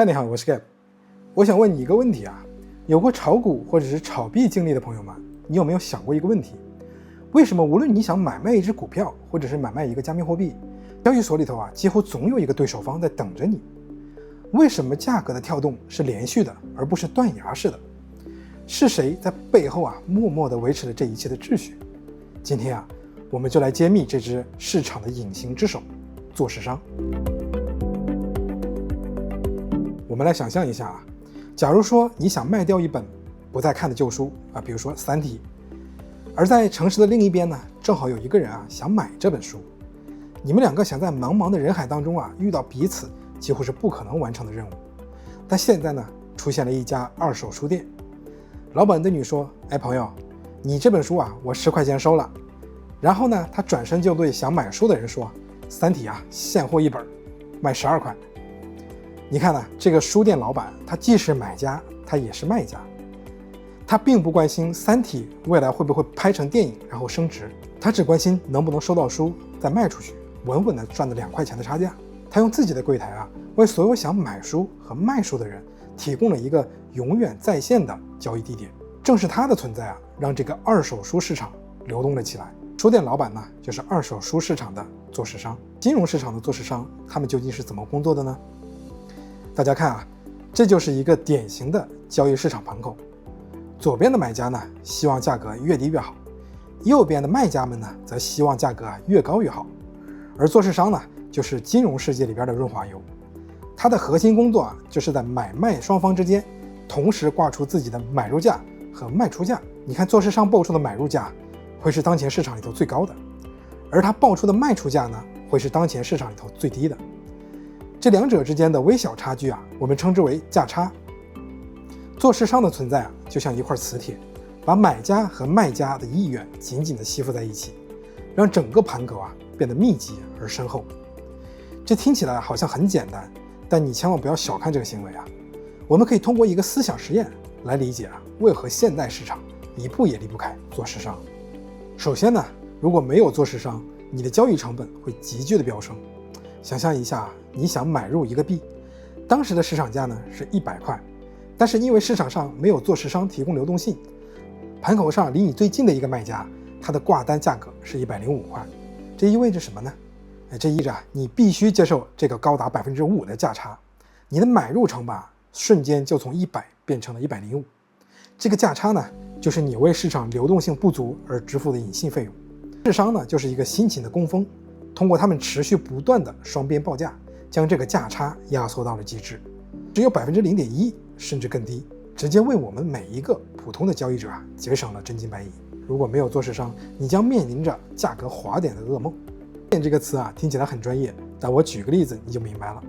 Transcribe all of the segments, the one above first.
嗨，你好，我是 Gab。我想问你一个问题啊，有过炒股或者是炒币经历的朋友们，你有没有想过一个问题？为什么无论你想买卖一只股票，或者是买卖一个加密货币，交易所里头啊，几乎总有一个对手方在等着你？为什么价格的跳动是连续的，而不是断崖式的？是谁在背后啊，默默地维持了这一切的秩序？今天啊，我们就来揭秘这只市场的隐形之手——做市商。我们来想象一下啊，假如说你想卖掉一本不再看的旧书啊，比如说《三体》，而在城市的另一边呢，正好有一个人啊想买这本书，你们两个想在茫茫的人海当中啊遇到彼此，几乎是不可能完成的任务。但现在呢，出现了一家二手书店，老板对你说：“哎，朋友，你这本书啊，我10块钱收了。”然后呢，他转身就对想买书的人说：“三体啊，现货一本，卖12块。”你看呢，这个书店老板他既是买家，他也是卖家。他并不关心《三体》未来会不会拍成电影然后升值，他只关心能不能收到书再卖出去，稳稳的赚了2块钱的差价。他用自己的柜台啊，为所有想买书和卖书的人提供了一个永远在线的交易地点。正是他的存在啊，让这个二手书市场流动了起来。书店老板呢，就是二手书市场的做市商。金融市场的做市商，他们究竟是怎么工作的呢？大家看啊，这就是一个典型的交易市场盘口。左边的买家呢，希望价格越低越好；右边的卖家们呢，则希望价格越高越好。而做市商呢，就是金融世界里边的润滑油，它的核心工作啊，就是在买卖双方之间同时挂出自己的买入价和卖出价。你看，做市商报出的买入价会是当前市场里头最高的，而他报出的卖出价呢，会是当前市场里头最低的。这两者之间的微小差距啊，我们称之为价差。做市商的存在啊，就像一块磁铁，把买家和卖家的意愿紧紧地吸附在一起，让整个盘口啊变得密集而深厚。这听起来好像很简单，但你千万不要小看这个行为啊。我们可以通过一个思想实验来理解啊，为何现代市场一步也离不开做市商。首先呢，如果没有做市商，你的交易成本会急剧的飙升。想象一下，你想买入一个币，当时的市场价呢是100块，但是因为市场上没有做市商提供流动性，盘口上离你最近的一个卖家，他的挂单价格是105块。这意味着什么呢？这意味着你必须接受这个高达5%的价差，你的买入成本瞬间就从100变成了105。这个价差呢，就是你为市场流动性不足而支付的隐性费用。市商呢，就是一个辛勤的工蜂，通过他们持续不断的双边报价，将这个价差压缩到了极致，只有0.1%甚至更低，直接为我们每一个普通的交易者节省了真金白银。如果没有做市商，你将面临着价格滑点的噩梦。这个词啊，听起来很专业，但我举个例子你就明白了。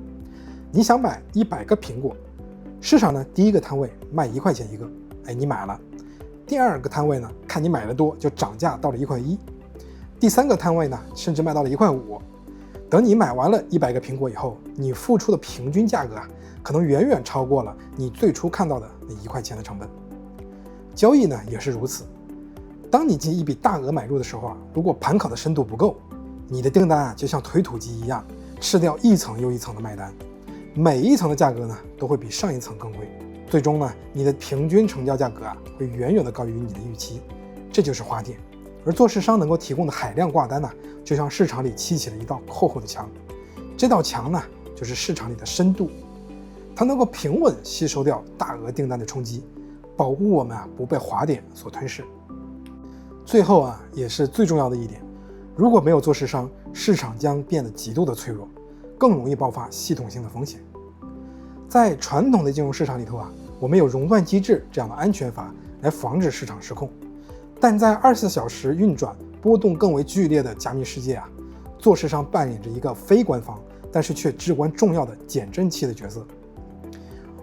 你想买100个苹果，市场呢第一个摊位卖1块钱一个，你买了。第二个摊位呢，看你买的多，就涨价到了1块1。第三个摊位呢，甚至卖到了1块5。等你买完了100个苹果以后，你付出的平均价格啊，可能远远超过了你最初看到的那1块钱的成本。交易呢也是如此。当你进一笔大额买入的时候啊，如果盘口的深度不够，你的订单啊就像推土机一样，吃掉一层又一层的卖单，每一层的价格呢都会比上一层更贵。最终呢，你的平均成交价格啊会远远的高于你的预期，这就是滑点。而做市商能够提供的海量挂单呢，就像市场里砌起了一道厚厚的墙，这道墙呢就是市场里的深度，它能够平稳吸收掉大额订单的冲击，保护我们不被滑点所吞噬。最后啊，也是最重要的一点，如果没有做市商，市场将变得极度的脆弱，更容易爆发系统性的风险。在传统的金融市场里头啊，我们有熔断机制这样的安全阀来防止市场失控。但在24小时运转、波动更为剧烈的加密世界啊，做市商扮演着一个非官方，但是却至关重要的减震器的角色。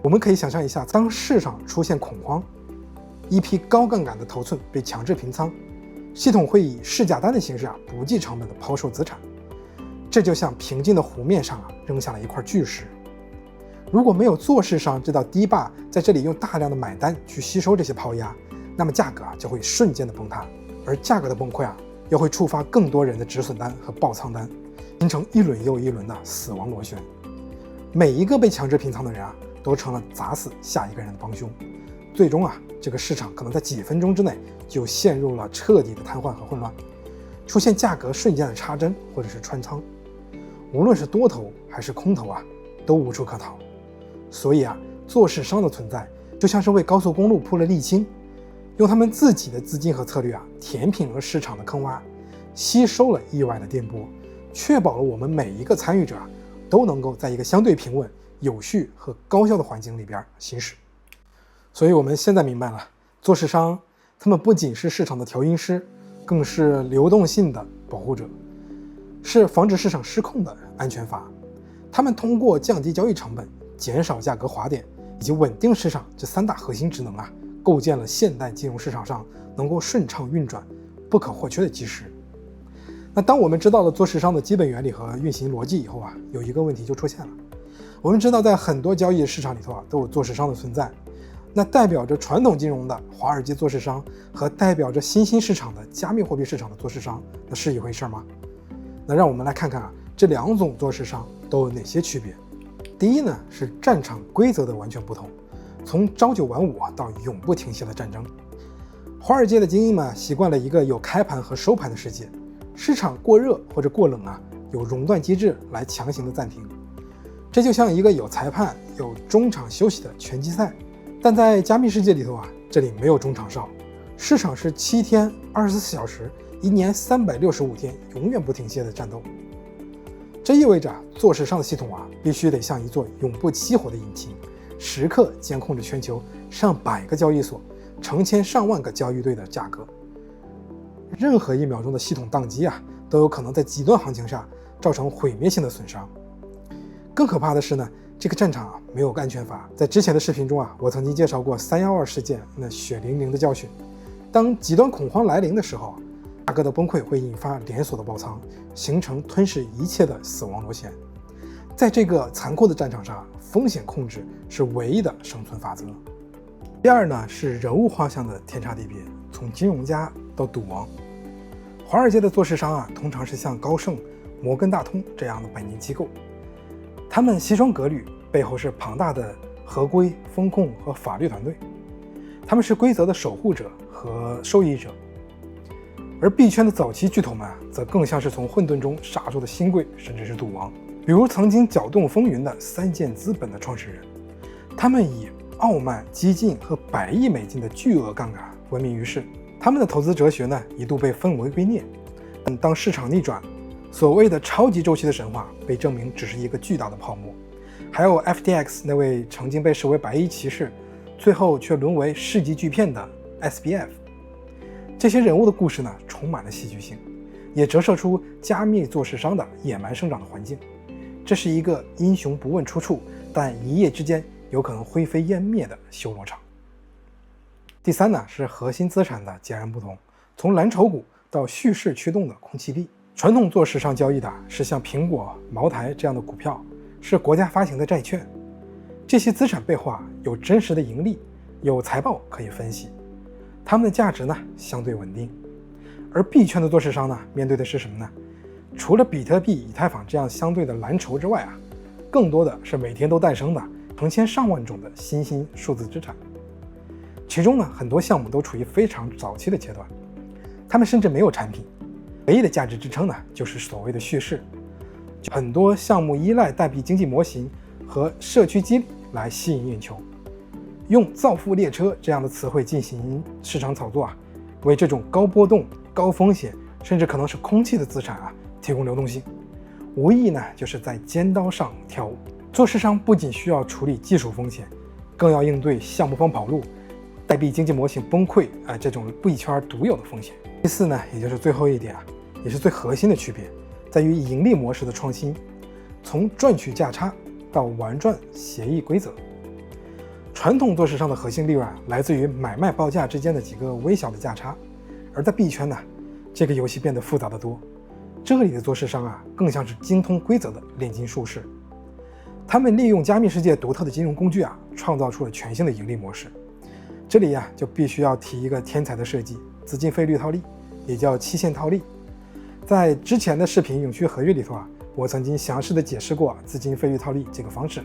我们可以想象一下，当市场出现恐慌，一批高杠杆的头寸被强制平仓，系统会以市价单的形式不计成本的抛售资产，这就像平静的湖面上扔下了一块巨石。如果没有做市商这道堤坝在这里用大量的买单去吸收这些抛压，那么价格就会瞬间的崩塌，而价格的崩溃又会触发更多人的止损单和爆仓单，形成一轮又一轮的死亡螺旋。每一个被强制平仓的人都成了砸死下一个人的帮凶。最终啊，这个市场可能在几分钟之内就陷入了彻底的瘫痪和混乱，出现价格瞬间的插针或者是穿仓，无论是多头还是空头啊，都无处可逃。所以啊，做市商的存在就像是为高速公路铺了沥青，用他们自己的资金和策略啊，填平了市场的坑洼，吸收了意外的电波，确保了我们每一个参与者啊，都能够在一个相对平稳、有序和高效的环境里边行驶。所以我们现在明白了，做市商他们不仅是市场的调音师，更是流动性的保护者，是防止市场失控的安全阀。他们通过降低交易成本、减少价格滑点以及稳定市场这3大核心职能啊，构建了现代金融市场上能够顺畅运转、不可或缺的基石。那当我们知道了做市商的基本原理和运行逻辑以后啊，有一个问题就出现了。我们知道在很多交易市场里头啊，都有做市商的存在，那代表着传统金融的华尔街做市商和代表着新兴市场的加密货币市场的做市商，那是一回事吗？那让我们来看看啊，这2种做市商都有哪些区别。第一呢，是战场规则的完全不同，从朝九晚5到永不停歇的战争。华尔街的精英们习惯了一个有开盘和收盘的世界，市场过热或者过冷啊，有熔断机制来强行的暂停。这就像一个有裁判、有中场休息的拳击赛。但在加密世界里头啊，这里没有中场哨，市场是7天24小时1年365天永远不停歇的战斗。这意味着做市商的系统啊，必须得像一座永不熄火的引擎，时刻监控着全球上百个交易所、成千上万个交易对的价格。任何1秒钟的系统宕机啊，都有可能在极端行情下造成毁灭性的损伤。更可怕的是呢，这个战场啊，没有安全阀。在之前的视频中啊，我曾经介绍过312事件那血淋淋的教训。当极端恐慌来临的时候，价格的崩溃会引发连锁的爆仓，形成吞噬一切的死亡螺旋。在这个残酷的战场上，风险控制是唯一的生存法则。第二呢，是人物画像的天差地别，从金融家到赌王。华尔街的做市商啊，通常是像高盛、摩根大通这样的百年机构，他们西装革履，背后是庞大的合规、风控和法律团队，他们是规则的守护者和受益者。而币圈的早期巨头们则更像是从混沌中杀出的新贵，甚至是赌王。比如曾经搅动风云的3箭资本的创始人，他们以傲慢、激进和100亿美金的巨额杠杆闻名于世。他们的投资哲学呢，一度被奉为圭臬。但当市场逆转，所谓的超级周期的神话被证明只是一个巨大的泡沫。还有 FTX 那位曾经被视为白衣骑士，最后却沦为世纪巨骗的 SBF。这些人物的故事呢，充满了戏剧性，也折射出加密做市商的野蛮生长的环境。这是一个英雄不问出处，但一夜之间有可能灰飞烟灭的修罗场。第三呢，是核心资产的截然不同，从蓝筹股到蓄势驱动的空气币。传统做市商交易的是像苹果、茅台这样的股票，是国家发行的债券。这些资产背后啊，有真实的盈利，有财报可以分析，它们的价值呢相对稳定。而币圈的做市商呢，面对的是什么呢？除了比特币、以太坊这样相对的蓝筹之外啊，更多的是每天都诞生的成千上万种的新兴数字资产。其中呢，很多项目都处于非常早期的阶段，他们甚至没有产品，唯一的价值支撑呢，就是所谓的叙事。很多项目依赖代币经济模型和社区激励来吸引眼球，用造富列车这样的词汇进行市场炒作啊，为这种高波动、高风险，甚至可能是空气的资产啊提供流动性，无疑呢就是在尖刀上跳舞。做市商不仅需要处理技术风险，更要应对项目方跑路、代币经济模型崩溃这种币圈独有的风险。第四呢，也就是最后一点啊，也是最核心的区别，在于盈利模式的创新，从赚取价差到玩转协议规则。传统做市商的核心利润来自于买卖报价之间的几个微小的价差，而在币圈呢，这个游戏变得复杂得多。这里的做市商啊，更像是精通规则的炼金术士。他们利用加密世界独特的金融工具啊，创造出了全新的盈利模式。这里呀，就必须要提一个天才的设计——资金费率套利，也叫期限套利。在之前的视频永续合约里头啊，我曾经详细的解释过资金费率套利这个方式。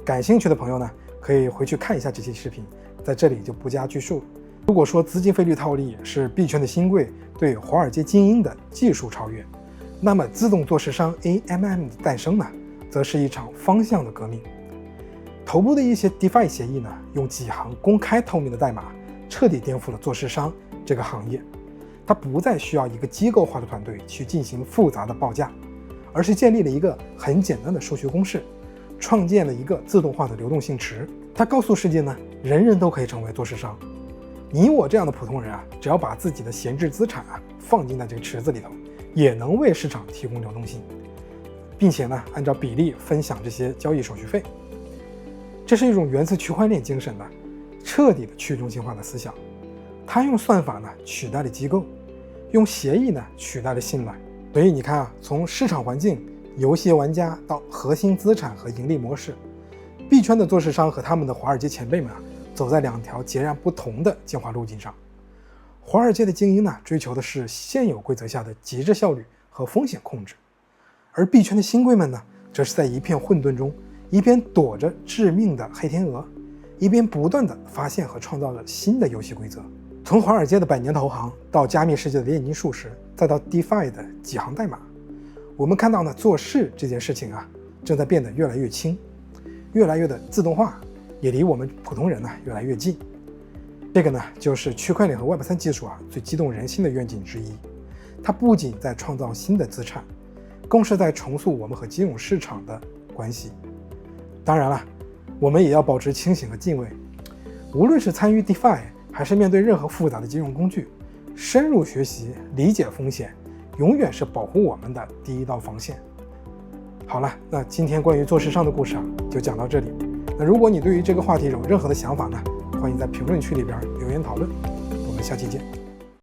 感兴趣的朋友呢，可以回去看一下这期视频，在这里就不加赘述。如果说资金费率套利是币圈的新贵对华尔街精英的技术超越，那么自动做市商 AMM 的诞生呢，则是一场方向的革命。头部的一些 DeFi 协议呢，用几行公开透明的代码，彻底颠覆了做市商这个行业。它不再需要一个机构化的团队去进行复杂的报价，而是建立了一个很简单的数学公式，创建了一个自动化的流动性池。它告诉世界呢，人人都可以成为做市商。你我这样的普通人啊，只要把自己的闲置资产放进在这个池子里头，也能为市场提供流动性，并且呢，按照比例分享这些交易手续费。这是一种源自区块链精神的彻底的去中心化的思想。它用算法呢取代了机构，用协议呢取代了信赖。所以你看啊，从市场环境、游戏玩家到核心资产和盈利模式，币圈的做市商和他们的华尔街前辈们走在两条截然不同的进化路径上。华尔街的精英呢，追求的是现有规则下的极致效率和风险控制，而币圈的新贵们呢，则是在一片混沌中，一边躲着致命的黑天鹅，一边不断地发现和创造着新的游戏规则。从华尔街的百年投行到加密世界的炼金术士，再到 DeFi 的几行代码，我们看到呢，做事这件事情正在变得越来越轻，越来越的自动化，也离我们普通人越来越近。这个呢，就是区块链和 Web3 技术最激动人心的愿景之一。它不仅在创造新的资产，更是在重塑我们和金融市场的关系。当然了，我们也要保持清醒和敬畏。无论是参与 DeFi， 还是面对任何复杂的金融工具，深入学习、理解风险，永远是保护我们的第一道防线。好了，那今天关于做市商的故事就讲到这里。那如果你对于这个话题有任何的想法呢，欢迎在评论区里边留言讨论。我们下期见。